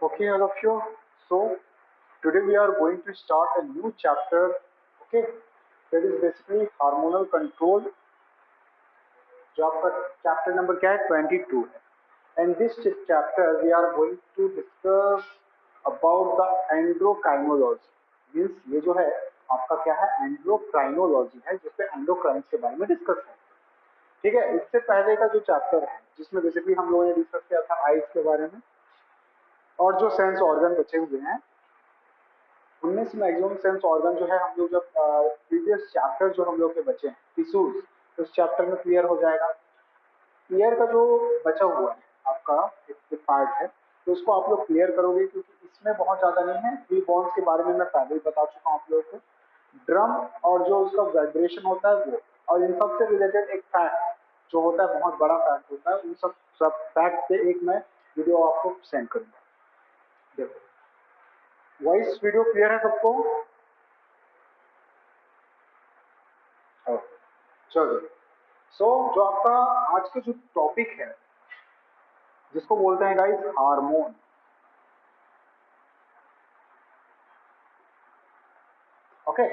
Okay, all of you. So today we are going to start a new chapter. Okay, that is basically hormonal control. जो आपका chapter number क्या है 22 है. And this chapter we are going to discuss about the endocrinology. Means ये जो है आपका क्या है endocrinology है जिसपे endocrines के बारे में डिस्कस है. ठीक है, इससे पहले का जो चैप्टर है जिसमें बेसिकली हम लोगों ने डिस्कस किया था आइज के बारे में और जो सेंस ऑर्गन बचे हुए हैं उनमें से मैक्सिमम सेंस ऑर्गन जो है हम लोग जब प्रीवियस चैप्टर जो हम लोग के बचे हैं टिश्यूज उस चैप्टर में क्लियर हो जाएगा. ईयर का जो बचा हुआ है आपका एक पार्ट है तो उसको आप लोग क्लियर करोगे क्योंकि इसमें बहुत ज्यादा नहीं है. फ्री बॉन्ड्स के बारे में मैं पहले ही बता चुका हूँ आप लोगों को. ड्रम और जो उसका वाइब्रेशन होता है वो और इन सब से रिलेटेड एक फैक्ट जो होता है बहुत बड़ा फैक्ट होता है उन सब फैक्ट पे एक मैं वीडियो आपको सेंड करूंगा. देखो वॉइस वीडियो क्लियर है सबको? चलो सो जो आपका आज का जो टॉपिक है जिसको बोलते हैं guys hormone. Okay,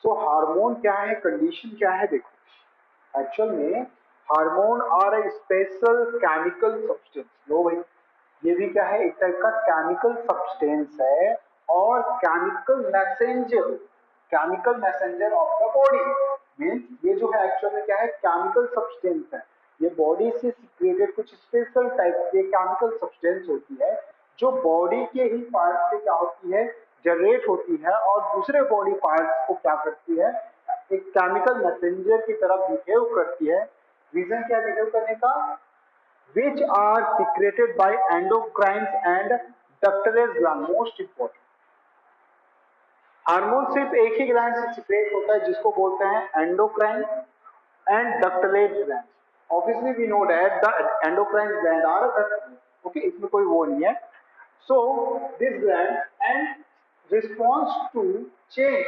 so hormone क्या है, कंडीशन क्या है. देखो एक्चुअल में hormone are a special chemical substance. लो भाई, ये भी क्या है, एक टाइप का केमिकल सब्सटेंस है और chemical messenger of the body. Means ये जो है एक्चुअल में क्या है, केमिकल सब्सटेंस है. ये बॉडी से सिक्रेटेड कुछ स्पेशल टाइप के केमिकल सब्सटेंस होती है जो बॉडी के ही पार्ट से क्या होती है, जनरेट होती है और दूसरे बॉडी पार्ट्स को क्या करती है, एक केमिकल मैसेंजर की तरह बिहेव करती है. रीजन क्या बिहेव करने का, which are secreted by endocrines and ductless gland. Most important, hormone सिर्फ एक ही ग्लैंड से सिक्रेट होता है जिसको बोलते हैं endocrine and ductless gland. Obviously we know that the endocrine gland are ductless. Okay, इसमें कोई वो नहीं है. So this gland and response to change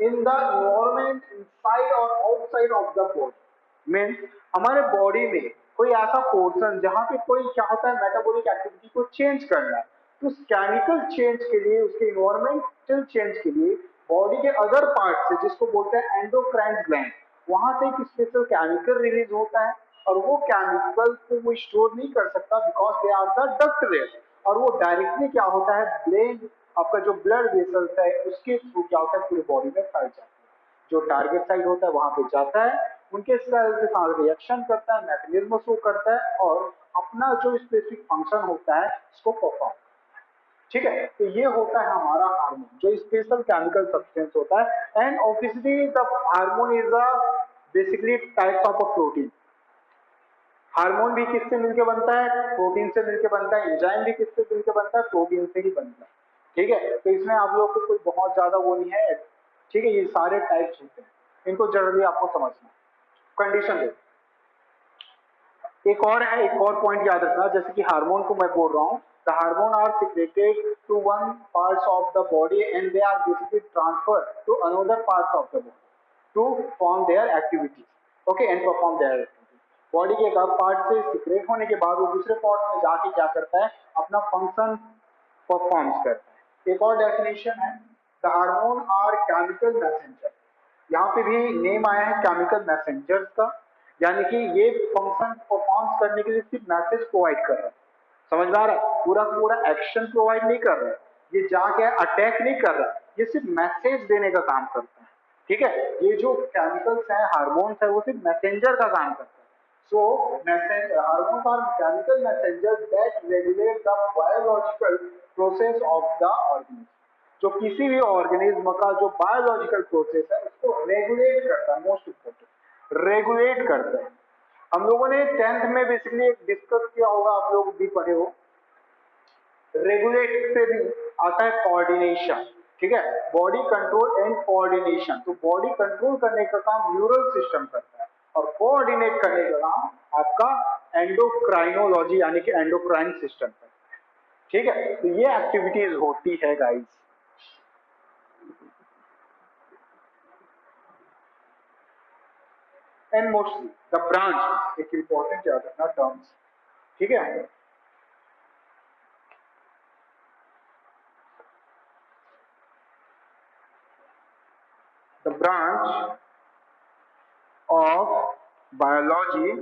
in the environment inside और outside of the body. Means हमारे बॉडी में कोई ऐसा पोर्शन जहां पे कोई क्या होता है, मेटाबॉलिक एक्टिविटी को चेंज करना है तो उस केमिकल चेंज के लिए, उसके इन्वायरमेंटल चेंज के लिए बॉडी के अदर पार्ट से जिसको बोलते हैं एंडोक्राइन ग्लैंड, वहां से एक स्पेशल केमिकल रिलीज होता है और वो केमिकल को वो स्टोर नहीं कर सकता because they are the ductless. और वो डायरेक्टली क्या होता है, ब्रेन आपका जो ब्लड वेसल्स है उसके थ्रू क्या होता है पूरी बॉडी में फैल जाता है. जो टारगेट साइड होता है वहां पे जाता है, उनके सेल के साथ रिएक्शन करता है, मैकेनिज्म शो करता है और अपना जो स्पेसिफिक फंक्शन होता है उसको परफॉर्म. ठीक है, तो ये होता है हमारा हार्मोन जो स्पेशल केमिकल सब्सटेंस होता है. And obviously the hormone is a basically types of a protein. Hormone भी किससे मिलकर बनता है, प्रोटीन से मिलकर बनता है. एंजाइम भी किससे मिलकर बनता है, प्रोटीन से ही बनता है. ठीक है, तो इसमें आप लोगों को कोई बहुत ज्यादा वो नहीं है. ठीक है, ये सारे टाइप्स होते हैं, इनको जरूरी आपको समझना. कंडीशन देखो, एक और है, एक और पॉइंट याद रखना. जैसे कि हार्मोन को मैं बोल रहा हूँ, the hormone are secreted to one parts of the body and they are basically transfer to another parts of the body to form their activities. Okay, and perform their activities. Body के एक part से secrete होने के बाद वो दूसरे part में जाके क्या करता है, अपना फंक्शन परफॉर्म्स करता है. एक और डेफिनेशन है, the hormone are chemical messenger. यहाँ पे भी नेम आया है केमिकल मैसेंजर्स का, यानी कि ये फंक्शन परफॉर्म करने के लिए सिर्फ मैसेज प्रोवाइड कर रहा है. समझ में आ रहा है, पूरा पूरा एक्शन प्रोवाइड नहीं कर रहा है, ये जाके अटैक नहीं कर रहा है, ये सिर्फ मैसेज देने का काम करता है. ठीक है, ये जो केमिकल्स है, हार्मोन्स है, वो सिर्फ मैसेंजर का काम करता है. So hormones are chemical messenger that regulate the biological process of the organism. जो किसी भी ऑर्गेनिज्म का जो बायोलॉजिकल प्रोसेस है उसको रेगुलेट करता है. मोस्ट इंपोर्टेंट, रेगुलेट करता है. हम लोगों ने 10th में बेसिकली एक डिस्कस किया होगा, आप लोग भी पढ़े हो. रेगुलेट से भी आता है कोऑर्डिनेशन. ठीक है, बॉडी कंट्रोल एंड कोऑर्डिनेशन. तो बॉडी कंट्रोल करने का काम न्यूरल सिस्टम करता है और कोऑर्डिनेट करने का काम आपका एंडोक्राइनोलॉजी यानी कि एंडोक्राइन सिस्टम करता है. ठीक है, तो ये एक्टिविटीज होती है guys. And mostly the branch, एक इंपॉर्टेंट याद रखना टर्म्स. ठीक है, the branch of biology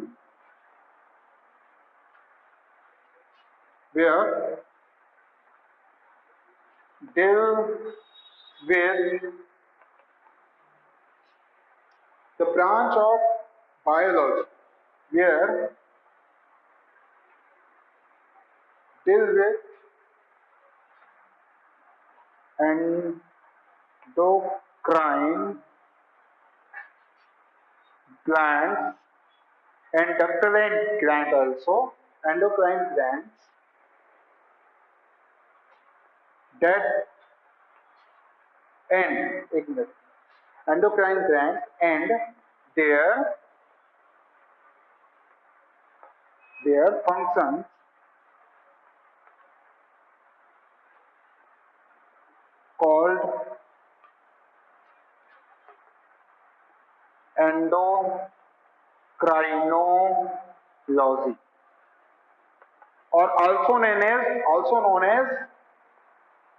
where deal with the branch of biology where deal with endocrine glands and ductal gland also, endocrine glands that and एक minute endocrine glands and their functions called endocrinology or also known as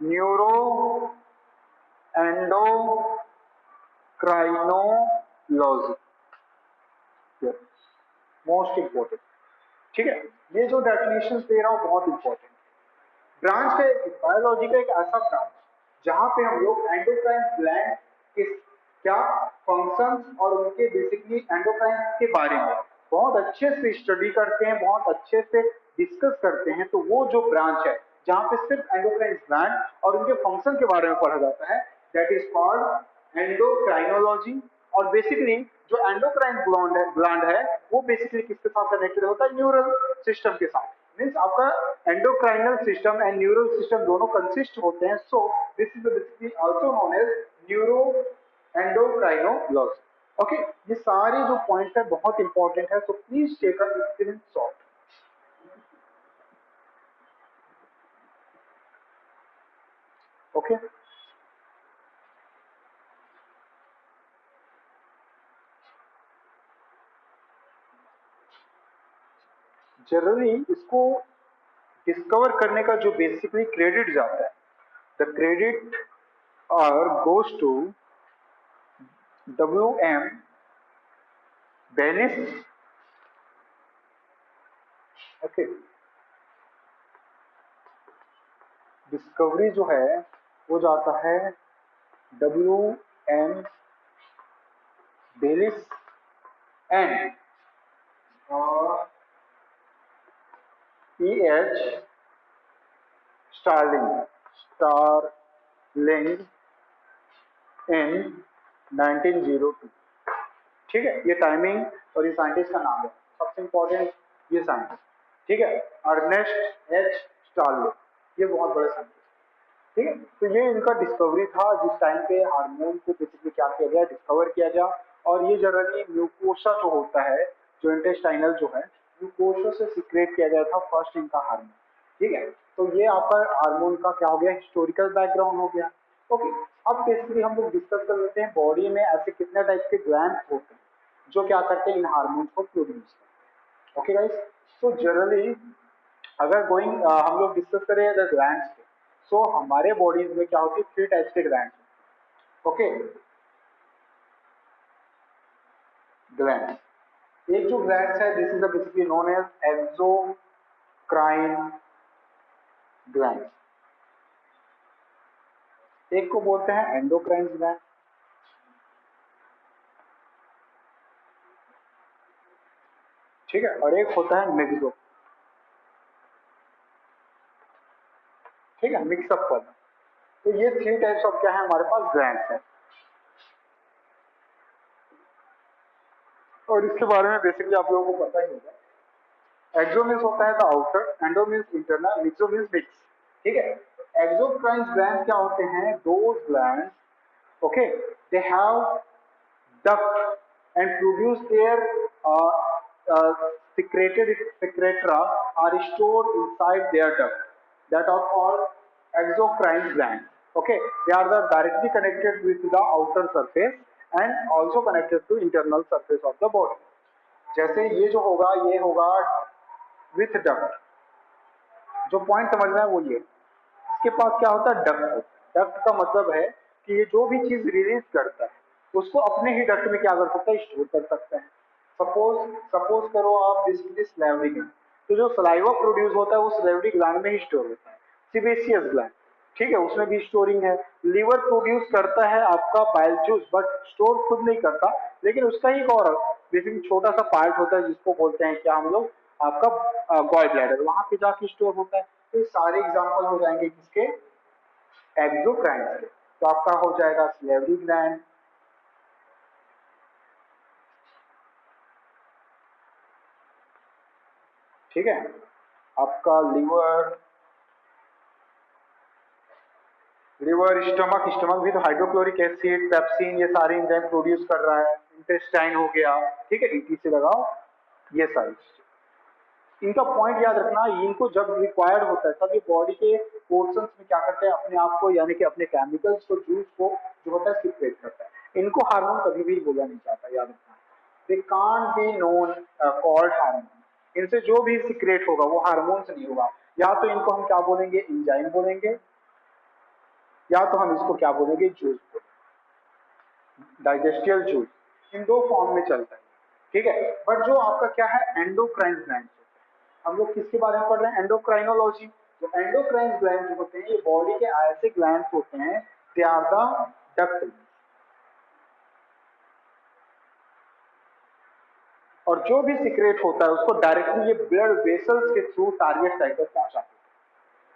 neuroendocrinology. Yes, most important. ठीक है, ये जो definition दे रहा हूँ बहुत important. Branch का एक बायोलॉजी का एक ऐसा ब्रांच जहां पे हम लोग एंडोक्राइन ग्लैंड के क्या फंक्शंस और उनके बेसिकली एंडोक्राइन के बारे में बहुत अच्छे से स्टडी करते हैं, बहुत अच्छे से डिस्कस करते हैं. तो वो जो ब्रांच है जहां पे सिर्फ एंडोक्राइन ग्लैंड और उनके फंक्शन के बारे में पढ़ा जाता है, दैट इज कॉल्ड एंडोक्राइनोलॉजी. और बेसिकली जो एंडोक्राइन ग्लैंड है वो बेसिकली किसके साथ कनेक्टेड होता है? न्यूरल सिस्टम के साथ. मीन्स आपका endocrinal system and neural system दोनों कंसिस्ट होते हैं. So this is basically also known as neuro endocrinology. Okay, ये सारे जो पॉइंट्स है बहुत इंपॉर्टेंट है. So please take a screenshot. Okay, generally इसको डिस्कवर करने का जो बेसिकली क्रेडिट जाता है, the credit goes to W.M. Bayliss. Okay, discovery जो है वो जाता है W.M. Bayliss and E.H. Starling in 1902. ठीक है, ये टाइमिंग और ये साइंटिस्ट का नाम है. सबसे इंपॉर्टेंट ये साइंटिस्ट. ठीक है, अर्नेस्ट एच स्टार्लिंग, ये बहुत बड़े साइंटिस्ट. ठीक है, तो ये इनका डिस्कवरी था जिस टाइम पे हार्मोन को बेसिकली क्या किया गया, डिस्कवर किया गया. और ये जनरली म्यूकोसा जो होता है, जो इंटेस्टाइनल जो है, म्यूकोसा से सीक्रेट किया गया था फर्स्ट इनका हार्मोन. ठीक है, तो ये आपका हार्मोन का क्या हो गया, हिस्टोरिकल बैकग्राउंड हो गया. ओके, अब बेसिकली हम लोग डिस्कस कर लेते हैं बॉडी में ऐसे कितने टाइप के ग्लैंड्स होते हैं जो क्या करते हैं, इन हार्मोन्स को प्रोड्यूस करते हैं. ओके गाइस, तो जनरली अगर हम लोग डिस्कस करें अगर ग्लैंड्स के, सो हमारे बॉडीज में क्या होती है, 3 टाइप्स के ग्लैंड्स. Okay, gland. एक जो ग्लैंड्स है, this is basically known as exocrine gland. एक को बोलते हैं एंडोक्राइन ग्लैंड. ठीक है, और एक होता है मेक्सो. ठीक है, मिक्सअप वाला. तो ये 3 टाइप्स ऑफ क्या है हमारे पास ग्लैंड्स हैं. और इसके बारे में बेसिकली आप लोगों को पता ही होगा. एक्सो मीन्स होता है the outer, endo means internal, myxo means mix. ठीक है, एक्सोक्राइन ग्लैंड्स क्या होते हैं, those glands, okay, they have duct and produce their secreted secreta are stored inside their duct that are called exocrine glands. Okay, they are directly connected with the outer surface and also connected to internal surface of the body. जैसे ये जो होगा ये होगा with duct. जो point समझना है वो ये, इसके पास क्या होता है, डक्ट. डक्ट का मतलब है कि ये जो भी चीज रिलीज करता है उसको अपने ही डक्ट में क्या कर सकता है, स्टोर कर सकता है। सपोज सपोज करो आप बेसिकली स्लाइवरी ग्लैंड, तो जो सलाइवा प्रोड्यूस होता है वो स्लाइवरी ग्लैंड में ही स्टोर होता है। सीबेसियस ग्लैंड, ठीक है, उसमें भी स्टोरिंग है। लीवर प्रोड्यूस करता है आपका बाइल जूस, बट स्टोर खुद नहीं करता, लेकिन उसका ही एक और बेसिकली छोटा सा पार्ट होता है जिसको बोलते हैं क्या हम लोग, आपका गॉल ब्लैडर, वहां पे जाके स्टोर होता है। तो ये सारे एग्जाम्पल हो जाएंगे किसके, एक्सोक्राइन के। तो आपका हो जाएगा स्लेवरी ग्लैंड, ठीक है, आपका लीवर, लिवर, स्टमक, स्टमक भी तो हाइड्रोक्लोरिक एसिड, पेप्सिन, ये सारे एंजाइम प्रोड्यूस कर रहा है। इंटेस्टाइन हो गया, ठीक है, ईटी से लगाओ, ये सारी इनका पॉइंट याद रखना, इनको जब रिक्वायर्ड होता है तब ये बॉडी के पोर्शंस में क्या करते हैं, अपने आप को यानी कि अपने केमिकल्स को, जूस को जो होता है सिक्रेट करता है। इनको हार्मोन कभी भी बोला नहीं जाता, याद रखना। They can't be known called hormone, इनसे जो भी सिक्रेट होगा वो हार्मोन से नहीं होगा। या तो इनको हम क्या बोलेंगे, एंजाइम बोलेंगे, या तो हम इसको क्या बोलेंगे, जूस बोलेंगे, डाइजेस्टियल जूस। इन दो फॉर्म में चलता है, ठीक है। बट जो आपका क्या है, एंडोक्राइन ग्लैंड, हम लोग किसके बारे में पढ़ रहे हैं, एंडोक्राइनोलॉजी। जो एंडोक्राइन ग्लैंड जो होते हैं ये बॉडी के ऐसे ग्लैंड होते हैं, दे आर द डक्ट, और जो भी सिक्रेट होता है उसको डायरेक्टली ये ब्लड वेसल्स के थ्रू टारगेट साइट तक पहुंचाते हैं,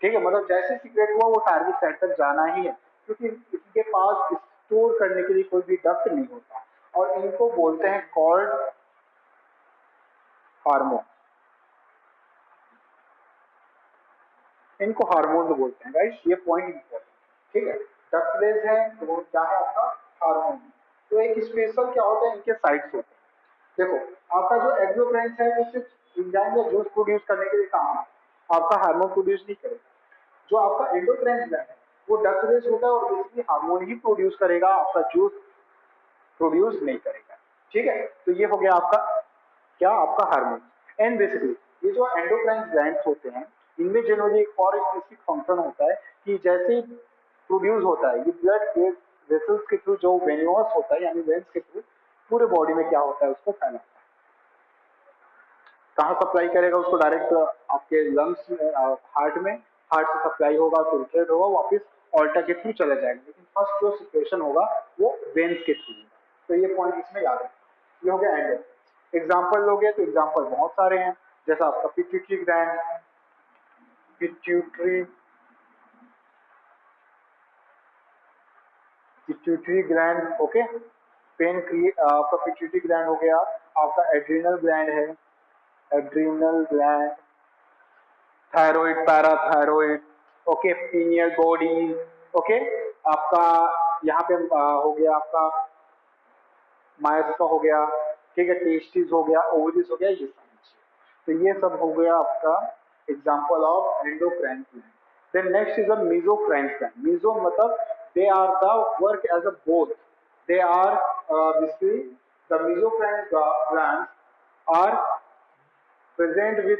ठीक है। मतलब जैसे सिक्रेट हुआ वो टारगेट साइट तक जाना ही है, क्योंकि इनके पास स्टोर करने के लिए कोई भी डक्ट नहीं होता, और इनको बोलते हैं कॉल्ड हार्मोन, इनको हार्मोन तो बोलते हैं गाइस, ये पॉइंट इंपॉर्टेंट, ठीक है। डक्टलेस है तो वो क्या है आपका, हार्मोन। तो एक स्पेशल क्या होता है, इनके साइट्स होते हैं। देखो आपका जो एक्सोक्राइन है वो सिर्फ एंजाइम या जूस प्रोड्यूस करने के लिए काम है, आपका हार्मोन प्रोड्यूस नहीं करेगा। जो आपका एंडोक्राइन ग्लैंड है वो डक्टलेस होता है और बेसिकली हार्मोन ही प्रोड्यूस करेगा, आपका जूस प्रोड्यूस नहीं करेगा, ठीक है। तो ये हो गया आपका क्या, आपका हार्मोन। एंड बेसिकली ये जो एंडोक्राइन ग्लैंड्स होते हैं इनमें जनरली एक और स्पेसिफिक फंक्शन होता है कि जैसे ही प्रोड्यूस होता है ये ब्लड वेसल्स के थ्रू, जो वेन्यूअस होता है यानी वेन्स के थ्रू पूरे बॉडी में क्या होता है उसको फैलाता है। कहाँ सप्लाई करेगा उसको, डायरेक्ट आपके लंग्स में, हार्ट में, हार्ट से सप्लाई होगा, फिल्ट्रेट होगा, वापस ऑल्टर के थ्रू चला जाएगा, लेकिन फर्स्ट जो सिचुएशन होगा वो वेन्स के थ्रू। तो ये पॉइंट इसमें याद रखना। ये हो गया एंडो। एग्जाम्पल लोगे तो एग्जाम्पल बहुत सारे हैं, जैसा आपका pituitary gland, pituitary pituitary gland, okay, आपका पिट्यूटरी ग्लैंड हो गया, आपका एड्रिनल ग्लैंड है, adrenal gland, thyroid, parathyroid, okay, pineal body, okay, आपका यहाँ पे हो गया आपका मायस्का हो गया, ठीक है, टेस्टिस हो गया, ओवरीज हो गया, ये सब। तो ये सब हो गया आपका example of endocrine gland. Then next is a mesocrine gland. Meso मतलब they are the work as a both, they are basically the mesocrine glands are present with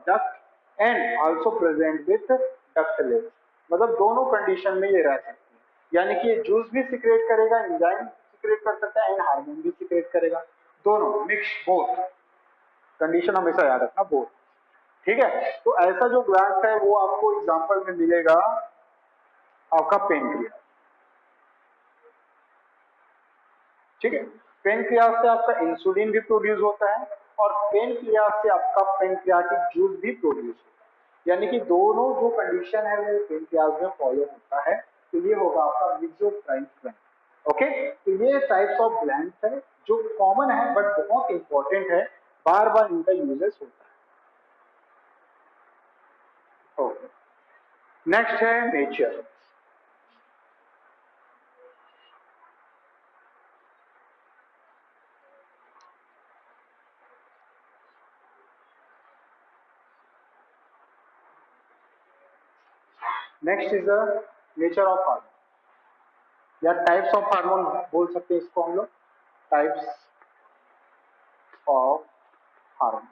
duct and also present with ductless, मतलब दोनों condition में ये रह सकती है, यानी कि जूस भी सिक्रेट करेगा, एंजाइम सिक्रेट कर सकता है, एंड हार्मोन भी सिक्रेट करेगा, दोनों मिक्स, बोथ कंडीशन हमेशा याद रखना, बोथ, ठीक है। तो ऐसा जो ग्लैंड है वो आपको एग्जांपल में मिलेगा आपका पेनक्रियास, ठीक है। पेनक्रियास से आपका इंसुलिन भी प्रोड्यूस होता है, और पेनक्रियास से आपका पेनक्रियाटिक जूस भी प्रोड्यूस होता है, यानी कि दोनों जो कंडीशन है वो पेनक्रियास में फॉलो होता है। तो ये होगा आपका मेसोक्राइन ग्लैंड, ओके। तो ये टाइप्स ऑफ ग्लैंड्स है जो कॉमन है बट बहुत इंपॉर्टेंट है, बार बार इनका यूजेस होता है, ओके। नेक्स्ट है nature. Next is the nature of hormone, या टाइप्स ऑफ हार्मोन बोल सकते हैं इसको हम लोग, टाइप्स ऑफ हार्मोन,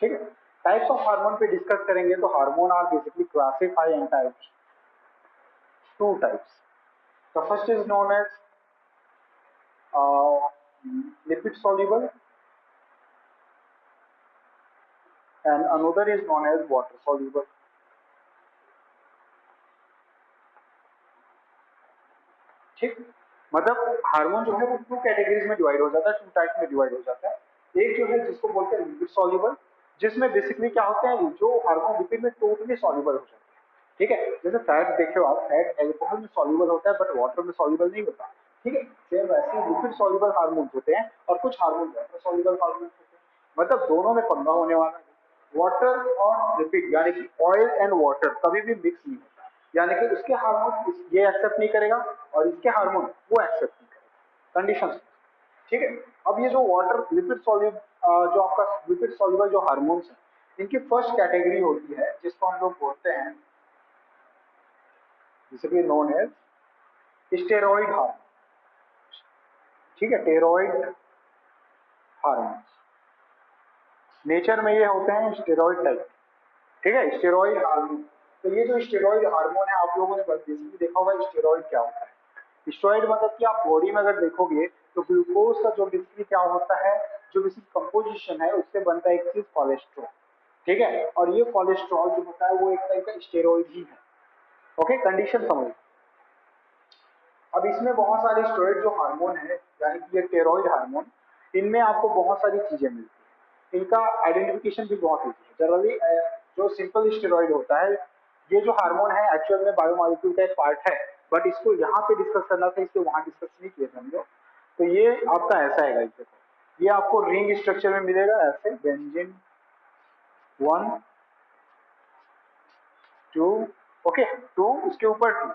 ठीक है। टाइप्स ऑफ हार्मोन पे डिस्कस करेंगे तो hormone are basically classify in types, two types, The first is known as lipid soluble and another is known as water soluble. ठीक, मतलब हार्मोन जो है वो टू कैटेगरीज में डिवाइड हो जाता है, टू टाइप में डिवाइड हो जाता है। एक जो है जिसको बोलते हैं लिपिड सॉल्युबल, जिसमें बेसिकली क्या होते हैं, जो हार्मोन लिपिड में टोटली सॉल्युबल हो जाते हैं। ठीक है, जैसे फैट देखे हो आप, फैट एल्कोहल में सॉल्युबल होता है बट वाटर में सॉल्युबल नहीं होता। ठीक है, सेम वैसे ही लिपिड सॉल्युबल हार्मोन होते हैं और कुछ हार्मोन वाटर सॉल्युबल हार्मोन होते हैं, मतलब दोनों में पंगा होने वाला है। वाटर और लिपिड यानी कि ऑयल एंड वाटर कभी भी मिक्स नहीं होता, यानी कि उसके हार्मोन ये एक्सेप्ट नहीं करेगा और इसके हार्मोन वो एक्सेप्ट नहीं करेगा, कंडीशन। ठीक है, अब ये जो वाटर लिपिड सॉल्युबल जो आपका लिपिड सॉल्युबल जो हार्मोन्स है, इनकी फर्स्ट कैटेगरी होती है जिसको हम लोग बोलते हैं basically known as steroid hormone. ठीक है, स्टेरॉइड हार्मोन नेचर में ये होते हैं स्टेरॉइड टाइप। ठीक है, स्टेरॉइड हार्मोन। तो ये जो स्टेरॉइड हार्मोन है, आप लोगों ने बेसिकली देखा होगा स्टेरॉइड क्या होता है। स्टेरॉइड मतलब कि आप बॉडी में अगर देखोगे तो ग्लूकोज का जो बेसिकली क्या होता है, जो बेसिक कंपोजिशन है उससे बनता है एक चीज कोलेस्ट्रॉल। ठीक है, और ये कोलेस्ट्रॉल जो होता है वो एक टाइप का स्टेरॉइड ही है। ओके, कंडीशन समझ। अब इसमें बहुत सारे स्टेरॉइड जो हार्मोन है यानी कि ये स्टेरॉइड हार्मोन, इनमें आपको बहुत सारी चीजें मिलती हैं, इनका आइडेंटिफिकेशन भी बहुत ईजी है। जनरली जो सिंपल स्टेरॉइड होता है, ये जो हार्मोन है एक्चुअल में बायोमोलिक्यूल का एक पार्ट है, बट इसको यहाँ पे डिस्कस करना था इसलिए वहां डिस्कस नहीं किए थे हम लोग। तो ये आपका ऐसा है गाइस, देखो ये आपको रिंग स्ट्रक्चर में मिलेगा ऐसे, बेंजीन 1 2, ओके 2 उसके ऊपर 2।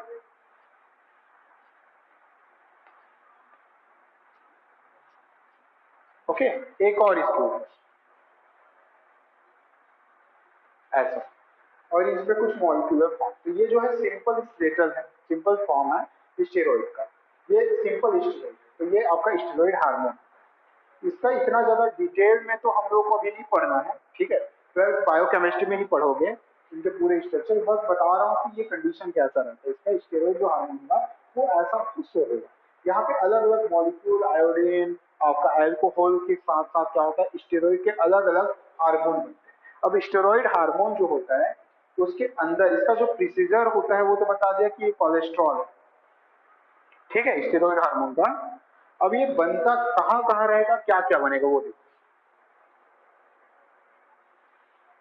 ओके, एक और इसके ऊपर ऐसा, और इसमें कुछ मॉलिक्यूलर फॉर्म। तो ये जो है सिंपल स्केलेटल है, सिंपल फॉर्म है स्टेरॉइड का, ये सिंपल स्टेरॉइड। तो ये आपका स्टेरॉइड हार्मोन, इसका इतना ज्यादा डिटेल में तो हम लोग को अभी नहीं पढ़ना है। ठीक है, 12th बायोकेमिस्ट्री में ही पढ़ोगे इनके पूरे स्ट्रक्चर, बस बता रहा हूँ कि ये कंडीशन कैसा रहता है इसका। स्टेरॉइड जो हार्मोन होगा वो ऐसा कुछ होगा, यहाँ पे अलग अलग मॉलिक्यूल, आयोडीन, आपका एल्कोहल के साथ साथ क्या होता है, स्टेरॉइड के अलग अलग हार्मोन बनते हैं। अब स्टेरॉइड हार्मोन जो होता है उसके अंदर इसका जो प्रोसीजर होता है वो तो बता दिया कि ये कोलेस्ट्रॉल है। ठीक है, स्टेरॉइड हार्मोन का। अब ये बनता कहाँ कहाँ रहेगा, क्या क्या बनेगा वो देखो।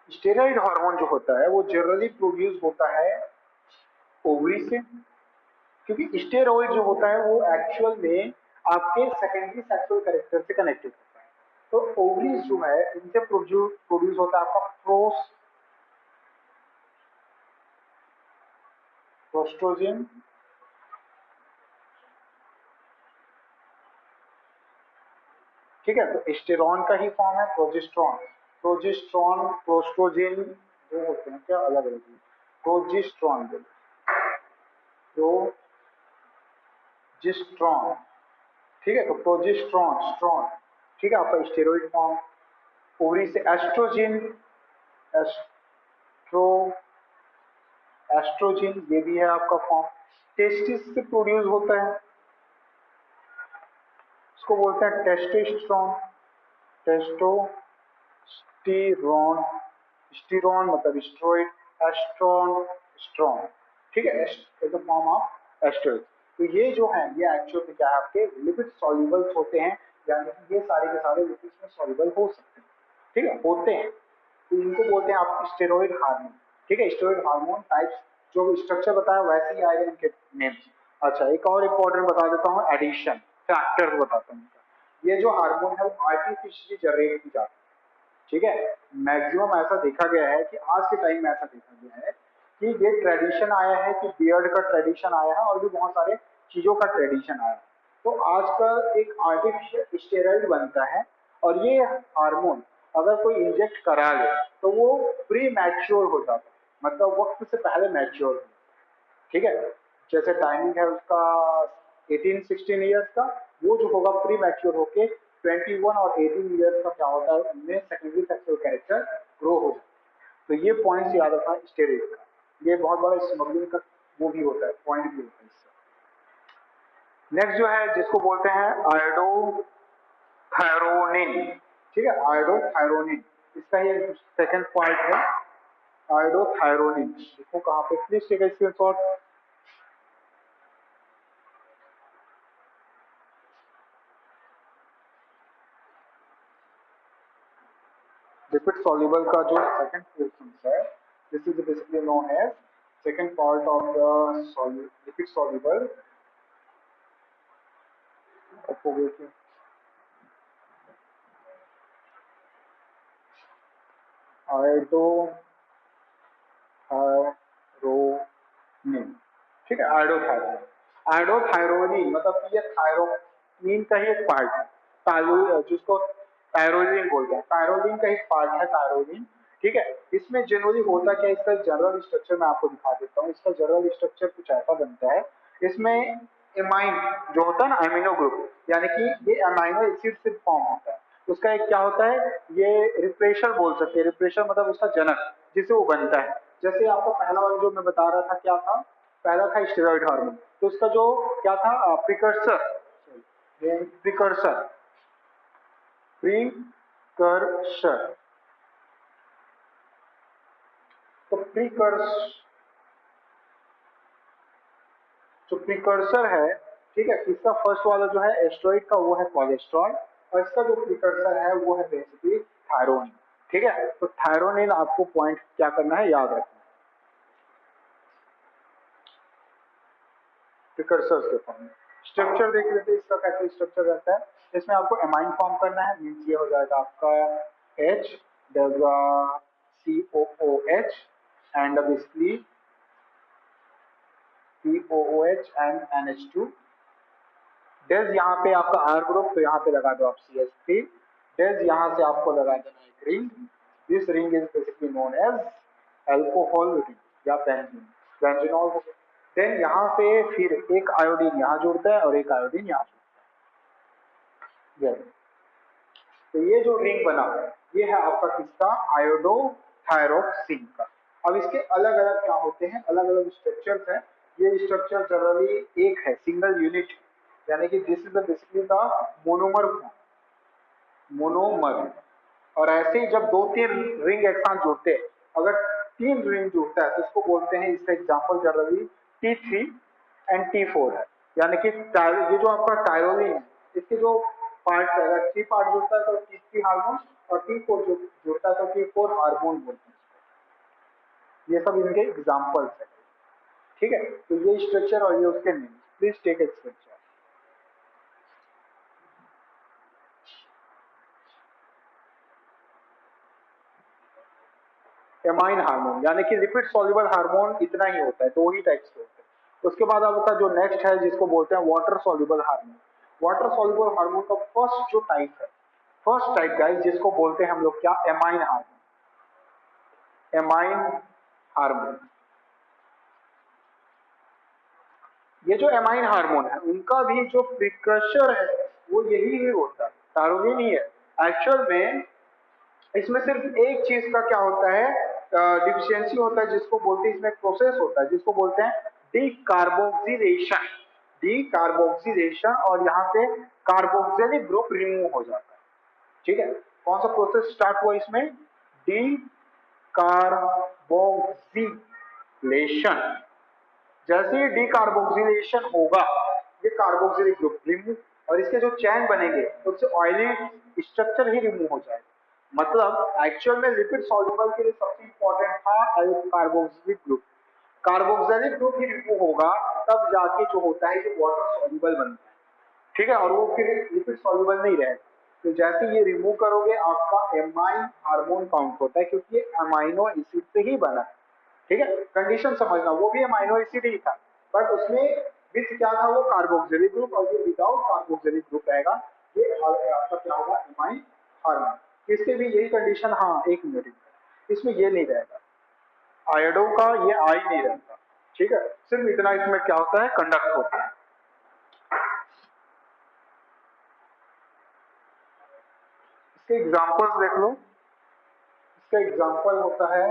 स्टेरॉइड हार्मोन जो होता है वो जनरली प्रोड्यूस होता है ओवरी से, क्योंकि स्टेरॉइड जो होता है वो एक्चुअल में आपके सेकेंडरी सेक्सुअल कैरेक्टर से कनेक्टेड होता है। तो ओवरीज जो है इनसे प्रोड्यूस होता है आपका प्रोस्ट्रोजिन। ठीक है, तो स्टेरॉन का ही फॉर्म है प्रोजेस्ट्रॉन। प्रोजेस्ट्रॉन प्रोस्ट्रोजिन जो होते हैं क्या अलग अलग, प्रोजेस्ट्रॉन प्रोजेस्ट्रॉन। ठीक है, तो प्रोजेस्ट्रॉन स्ट्रॉन, ठीक है आपका स्टेरॉइड फॉर्म। ओवरी से एस्ट्रोजिन, एस्ट्रो एस्ट्रोजिन ये भी है आपका फॉर्म। टेस्टिस से प्रोड्यूस होता है, इसको बोलते हैं टेस्टोस्टेरोन। टेस्टोस्टेरोन, स्टेरॉन मतलब स्टेरॉइड, एस्ट्रॉन स्ट्रॉन। ठीक है, is the form of asteroid. तो ये जो है ये एक्चुअल में क्या है, आपके लिपिड सॉल्युबल्स होते हैं, यानी कि ये सारे के सारे लिपिड्स में सॉल्युबल हो सकते हैं। ठीक है, होते हैं, तो इनको बोलते हैं आप स्टेरॉइड हार्मोन। ठीक है, स्टेरॉइड हार्मोन टाइप्स जो स्ट्रक्चर बताया वैसे ही आएगा इनके नेम। अच्छा, एक और इंपॉर्टेंट बता देता हूँ, एडिशन फैक्टर बताता हूँ। ये जो हार्मोन है वो आर्टिफिशियली जनरेट की जाती है। ठीक है, मैक्सिमम ऐसा देखा गया है कि आज के टाइम में ऐसा देखा गया है कि ये ट्रेडिशन आया है कि बियर्ड का ट्रेडिशन आया है और भी बहुत सारे चीजों का ट्रेडिशन आया है। तो आजकल एक आर्टिफिशियल स्टेरॉइड बनता है और ये हार्मोन अगर कोई इंजेक्ट करा ले तो वो प्री मैच्योर हो जाता है, मतलब वक्त से पहले मैच्योर हो। ठीक है, जैसे टाइमिंग है उसका 18-16 ईयर्स का, वो जो होगा प्री मैच्योर होके 21 और 18 ईयर्स का क्या होता है उनमें सेकेंडरी सेक्सुअल कैरेक्टर ग्रो हो जाता है। तो ये पॉइंट याद रखना स्टेरॉइड का, ये बहुत बड़ा स्मगलिंग का वो भी होता है, पॉइंट भी होता है इससे। नेक्स्ट जो है जिसको बोलते हैं आयोडोथायरोनिन, ठीक है, आयोडोथायरोनिन, इसका ये सेकंड पॉइंट है, आयोडोथायरोनिन। देखो कहाँ पे, please take a screenshot. Lipid soluble का जो सेकंड पोर्शन है, this is basically known as second part of the lipid soluble iodothyronine, ठीक है, आयोडोथायरोनिन। आयोडोथायरोनिन मतलब कि ये थायरोनिन का ही एक पार्ट है, जिसको थायरोलिन बोलते हैं, थायरोलिन का एक पार्ट है थायरोलिन, ठीक है। इसमें जनरली होता क्या है, इसका जनरल स्ट्रक्चर मैं आपको दिखा देता हूँ। इसका जनरल स्ट्रक्चर कुछ ऐसा बनता है, इसमें एमाइन जो होता है ना, अमीनो ग्रुप, यानी कि ये अमीनो एसिड से फॉर्म होता है। उसका एक क्या होता है, ये रिप्रेशर बोल सकते हैं, रिप्रेशर मतलब उसका जनक जिससे वो बनता है। जैसे आपको पहला वाला जो मैं बता रहा था क्या था, पहला था स्टेरॉइड हार्मोन, तो उसका जो क्या था, प्रिकर्सर, प्रिकर्सर, प्रीकर्सर, तो प्रिकर्सर है, ठीक है। इसका फर्स्ट वाला जो है एस्ट्रॉइड का, वो है कोलेस्ट्रॉल, और इसका जो प्रिकर्सर है वो है बेसिकली थायरोनिन, ठीक है। तो थायरोनिन आपको पॉइंट क्या करना है, याद रखना है, प्रिकर्सर के फॉर्म। स्ट्रक्चर देख लेते हैं इसका कैसे स्ट्रक्चर रहता है। इसमें आपको एमाइन फॉर्म करना है, मीन्स ये हो जाएगा आपका H, COOH and basically COOH and NH2। Days यहाँ पे आपका R ग्रुप, तो यहाँ पे लगा दो आप CH3। डेज यहाँ से आपको लगा देना एक ring, this ring is basically known as alcohol ring या बेंजीन, बेंजीनॉल। देन यहाँ पे फिर एक आयोडीन यहाँ जुड़ता है और एक आयोडीन यहाँ जुड़ता है, तो ये जो रिंग बना ये है आपका किसका, आयोडोथायरोक्सिन का। अब इसके अलग अलग क्या होते हैं, अलग अलग स्ट्रक्चर्स हैं। ये स्ट्रक्चर जनरली एक है, सिंगल यूनिट, यानी कि this is basically the monomer, monomer. और ऐसे ही जब दो तीन रिंग एक साथ जुड़ते हैं, अगर तीन रिंग जुड़ता है तो इसको बोलते हैं, इसका example generally T3 and T4 है, यानी कि ये जो आपका टायरोलिन है, इसके जो पार्ट है, अगर थ्री पार्ट जुड़ता है तो T3 हार्मोन, और T4 जो जुड़ता है तो T4 हार्मोन बोलते हैं। ये सब इनके एग्जाम्पल्स है, ठीक है। तो ये स्ट्रक्चर और ये उसके name, please take it structure. Amine hormone यानी कि लिपिड सॉल्युबल हार्मोन इतना ही होता है, दो ही टाइप्स के होते हैं। उसके बाद आपका जो नेक्स्ट है जिसको बोलते हैं water soluble hormone. Water soluble hormone का फर्स्ट जो टाइप है, फर्स्ट टाइप गाइस, जिसको बोलते हैं हम लोग क्या, एमाइन हार्मोन, एमाइन हार्मोन। ये जो एमाइन हार्मोन है उनका भी जो प्रिकर्सर है वो यही ही होता है, टायरोलिन ही है। एक्चुअल में इसमें सिर्फ एक चीज का क्या होता है, डिफिशियंसी होता है, जिसको बोलते हैं, इसमें प्रोसेस होता है जिसको बोलते हैं डीकार्बोक्सिलेशन, डीकार्बोक्सिलेशन, और यहाँ पे कार्बोक्सिलिक ग्रुप रिमूव हो जाता है, ठीक है। कौन सा प्रोसेस स्टार्ट हुआ इसमें, डी कार्बोक्सिलेशन। जैसे ही डीकार्बोक्सिलेशन होगा, ये कार्बोक्सिलिक ग्रुप रिमूव, और इसके जो चैन बनेंगे उससे ऑयली स्ट्रक्चर ही रिमूव हो जाएगा। मतलब एक्चुअल में लिपिड सॉल्युबल के लिए सबसे इंपॉर्टेंट था कार्बोक्सिलिक ग्रुप, कार्बोक्सिलिक ग्रुप ही रिमूव होगा तब जाके जो होता है ये वाटर सॉल्युबल बनता है, ठीक है, और वो फिर लिपिड सॉल्युबल नहीं रहेगा। तो जैसे ये रिमूव करोगे आपका एमाइन हार्मोन काउंट होता है, क्योंकि ये अमाइनो एसिड से ही बना है, ठीक है। कंडीशन समझना, वो भी अमाइनो एसिड ही था, बट उसमें विथ क्या था, वो कार्बोक्सिलिक ग्रुप, और ये विदाउट कार्बोक्सिलिक ग्रुप रहेगा, ये आपका क्या होगा, एमाइन हार्मोन। इसके भी यही कंडीशन, हाँ एक मिनट, इसमें ये नहीं रहेगा, आयोडो का ये आई नहीं रहता, ठीक है। सिर्फ इतना इसमें क्या होता है, कंडक्ट होता है। इसके एग्जांपल्स देख लो, इसका एग्जांपल होता है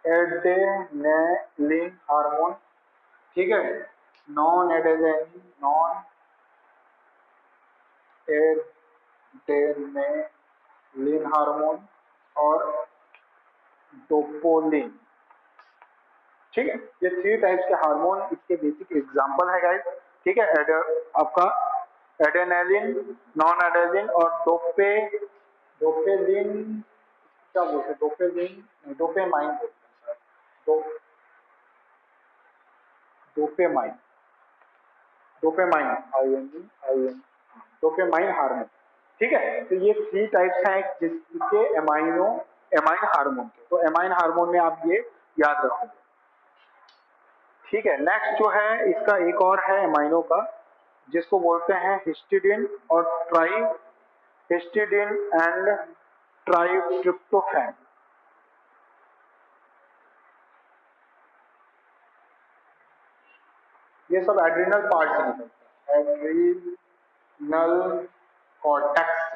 एडेनिलिन हार्मोन, ठीक है, नॉन एड्रेनालिन हार्मोन और डोपोलिन। ठीक है, ये 3 टाइप्स के हार्मोन इसके बेसिक एग्जांपल है गाइस। ठीक है, आपका एड्रेनालिन, नॉन एड्रेनालिन और डोपेलिन, क्या बोलते हैं, डोपेमाइन बोलते हैं sir, dopamine, dopamine IN dopamine hormone. ठीक है, तो ये 3 टाइप्स हैं जिसके एमाइन हार्मोन के, तो एमाइन हार्मोन में आप ये याद रखोगे। ठीक है, नेक्स्ट जो है इसका एक और है एमाइनो का, जिसको बोलते हैं हिस्टिडीन और हिस्टिडीन एंड ट्राइट्रिप्टोफैन। ये सब एड्रिनल पार्ट से निकलता है, एड्रिनल कॉर्टेक्स।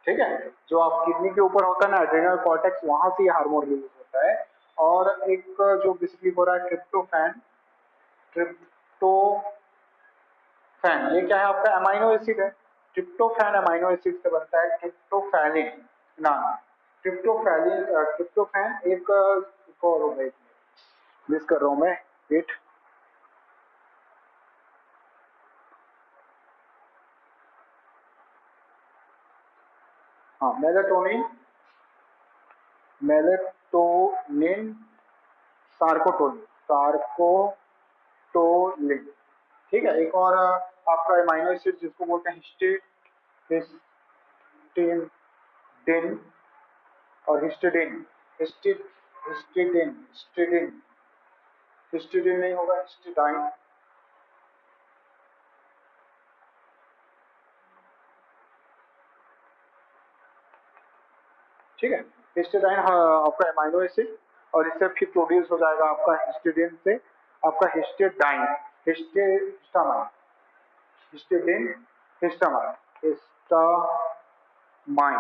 ठीक है, जो आप किडनी के ऊपर होता है ना एड्रिनल कॉर्टेक्स, वहां से ये हार्मोन रिलीज होता है। और एक जो बेसिकली हो रहा है ट्रिप्टोफैन, ये क्या है आपका अमाइनो एसिड है। ट्रिप्टोफैन अमाइनो एसिड से बनता है, ट्रिप्टोफैनिन नाम। ट्रिप्टोफैन एक और मिस कर रहा हूं मैं, वेट। हाँ, मेलेटोनिन सार्कोटोलिन। ठीक है, एक और आपका अमाइनो एसिड जिसको बोलते हैं हिस्टिडिन और हिस्टिडिन नहीं होगा, हिस्टिडाइन। ठीक है, हिस्टिडाइन आपका अमाइनो एसिड, और इससे फिर प्रोड्यूस हो जाएगा आपका हिस्टिडिन से आपका histidine, histamine, histidine, histamine, histamine.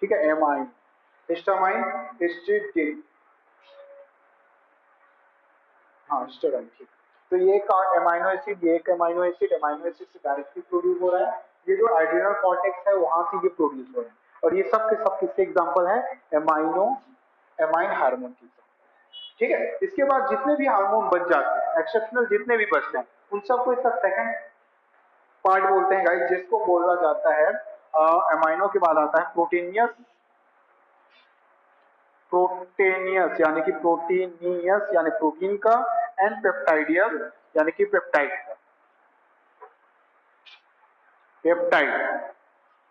ठीक है, एमाइन, हिस्टामाइन, हिस्टिडिन, हाँ हिस्टाडाइन। ठीक, तो ये एक अमाइनो एसिड, ये एक अमाइनो एसिड से डायरेक्टली प्रोड्यूस हो रहा है। ये जो एड्रिनल कॉर्टेक्स है वहां से ये प्रोड्यूस हो रहा है, और ये सब के सब किसके एग्जांपल है, एमाइन हार्मोन की। ठीक है, इसके बाद जितने भी हार्मोन बच जाते हैं, एक्सेप्शनल जितने भी बचते हैं, उन सबको इसका सेकंड पार्ट बोलते हैं गाइस, जिसको बोला जाता है एमाइनो के बाद आता है प्रोटीनियस यानी प्रोटीन का, एंड पेप्टाइडियस यानी कि पेप्टाइड का, पेप्टाइड।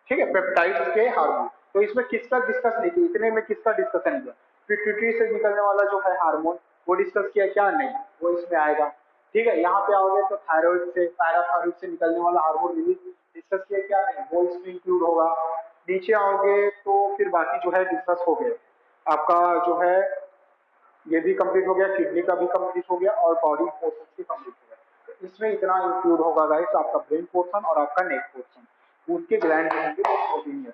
ठीक है, पेप्टाइड के हार्मोन। तो इसमें किसका डिस्कस नहीं किया, इतने में किसका डिस्कशन नहीं किया, पिट्यूटरी से निकलने वाला जो है हार्मोन वो डिस्कस किया क्या, नहीं, वो इसमें आएगा। ठीक है, यहाँ पे आओगे तो थायराइड से, पैराथायराइड से निकलने वाला हार्मोन रिलीज डिस्कस किया क्या, नहीं, वो इसमें इंक्लूड होगा। नीचे आओगे तो फिर बाकी जो है डिस्कस हो गए, आपका जो है ये भी कंप्लीट हो गया, किडनी का भी कंप्लीट हो गया, और बॉडी पोर्शन भी कंप्लीट हो गया। तो इसमें इतना इंक्लूड होगा गाइस, आपका ब्रेन पोर्शन और आपका नेक पोर्शन, उसके ग्लैंड होंगे, प्रोटीन होंगे।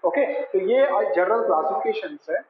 ओके, तो ये जनरल क्लासिफिकेशन है